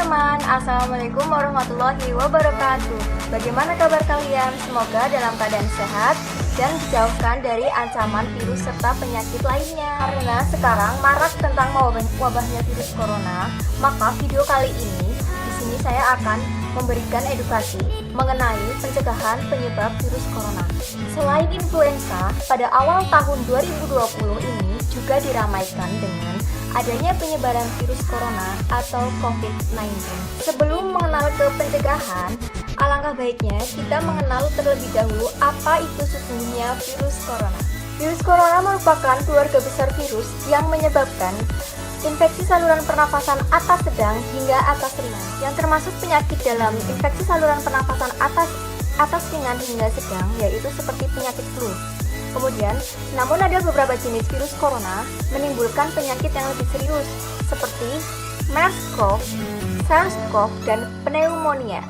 teman-teman, Assalamualaikum warahmatullahi wabarakatuh. Bagaimana kabar kalian? Semoga dalam keadaan sehat dan dijauhkan dari ancaman virus serta penyakit lainnya. Karena sekarang marak tentang wabahnya virus corona, maka video kali ini di sini saya akan memberikan edukasi mengenai pencegahan penyebab virus corona. Selain influenza, pada awal tahun 2020 ini juga diramaikan dengan adanya penyebaran virus corona atau COVID-19. Sebelum mengenal ke pencegahan, alangkah baiknya kita mengenal terlebih dahulu apa itu sesungguhnya virus corona. Virus corona merupakan keluarga besar virus yang menyebabkan infeksi saluran pernafasan atas sedang hingga atas ringan, yang termasuk penyakit dalam infeksi saluran pernafasan atas ringan hingga sedang, yaitu seperti penyakit flu. Kemudian, namun ada beberapa jenis virus corona menimbulkan penyakit yang lebih serius, seperti MERS-CoV, SARS-CoV, dan pneumonia.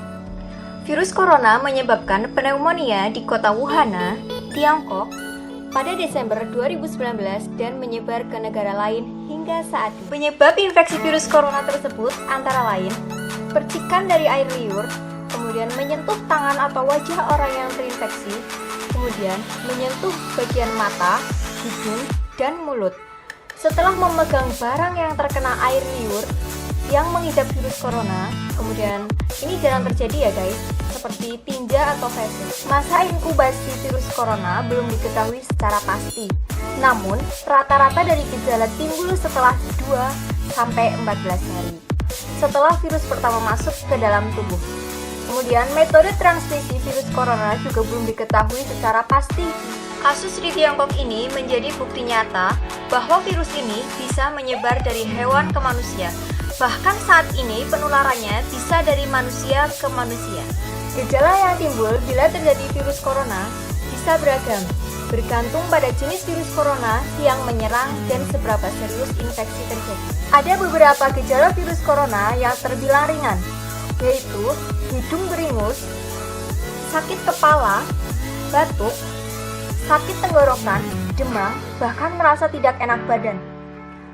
Virus corona menyebabkan pneumonia di kota Wuhan, Tiongkok, pada Desember 2019 dan menyebar ke negara lain hingga saat ini. Penyebab infeksi virus corona tersebut antara lain percikan dari air liur, kemudian menyentuh tangan atau wajah orang yang terinfeksi, kemudian menyentuh bagian mata, hidung, dan mulut. Setelah memegang barang yang terkena air liur yang mengidap virus corona, kemudian ini jarang terjadi ya guys, seperti tinja atau feses. Masa inkubasi virus corona belum diketahui secara pasti. Namun, rata-rata dari gejala timbul setelah 2-14 hari setelah virus pertama masuk ke dalam tubuh. Kemudian, metode transmisi virus corona juga belum diketahui secara pasti. Kasus di Tiongkok ini menjadi bukti nyata bahwa virus ini bisa menyebar dari hewan ke manusia. Bahkan saat ini penularannya bisa dari manusia ke manusia. Gejala yang timbul bila terjadi virus corona bisa beragam, bergantung pada jenis virus corona yang menyerang dan seberapa serius infeksi terjadi. Ada beberapa gejala virus corona yang terbilang ringan, yaitu hidung beringus, sakit kepala, batuk, sakit tenggorokan, demam, bahkan merasa tidak enak badan.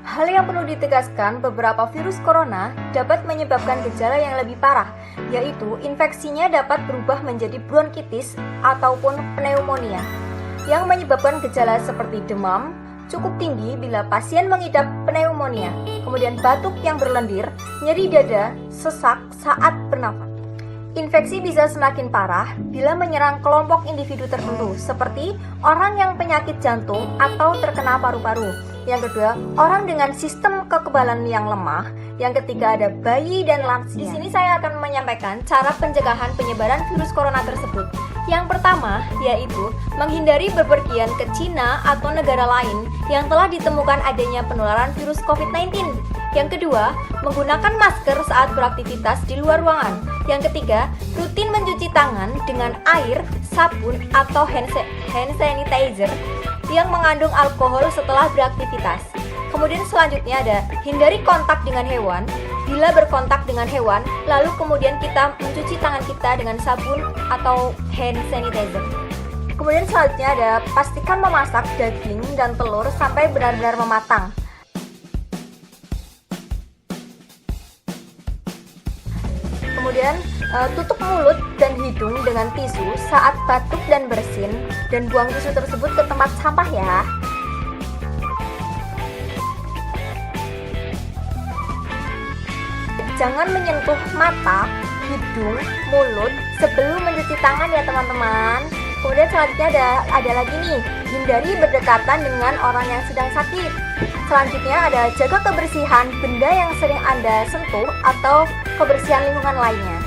Hal yang perlu ditegaskan, beberapa virus corona dapat menyebabkan gejala yang lebih parah, yaitu infeksinya dapat berubah menjadi bronkitis ataupun pneumonia, yang menyebabkan gejala seperti demam cukup tinggi bila pasien mengidap pneumonia, kemudian batuk yang berlendir, nyeri dada, sesak saat bernafas. Infeksi bisa semakin parah bila menyerang kelompok individu tertentu, seperti orang yang penyakit jantung atau terkena paru-paru. Yang kedua, orang dengan sistem kekebalan yang lemah. Yang ketiga, ada bayi dan lansia. Di sini saya akan menyampaikan cara pencegahan penyebaran virus corona tersebut. Yang pertama, yaitu menghindari bepergian ke Cina atau negara lain yang telah ditemukan adanya penularan virus COVID-19. Yang kedua, menggunakan masker saat beraktivitas di luar ruangan. Yang ketiga, rutin mencuci tangan dengan air, sabun, atau hand sanitizer yang mengandung alkohol setelah beraktivitas. Kemudian selanjutnya ada hindari kontak dengan hewan. Bila berkontak dengan hewan, lalu kemudian kita mencuci tangan kita dengan sabun atau hand sanitizer. Kemudian selanjutnya ada pastikan memasak daging dan telur sampai benar-benar mematang. Kemudian tutup mulut dan hidung dengan tisu saat batuk dan bersin, dan buang tisu tersebut ke tempat sampah ya. Jangan menyentuh mata, hidung, mulut sebelum mencuci tangan ya teman-teman. Kemudian selanjutnya ada lagi nih, hindari berdekatan dengan orang yang sedang sakit. Selanjutnya ada jaga kebersihan benda yang sering Anda sentuh atau kebersihan lingkungan lainnya.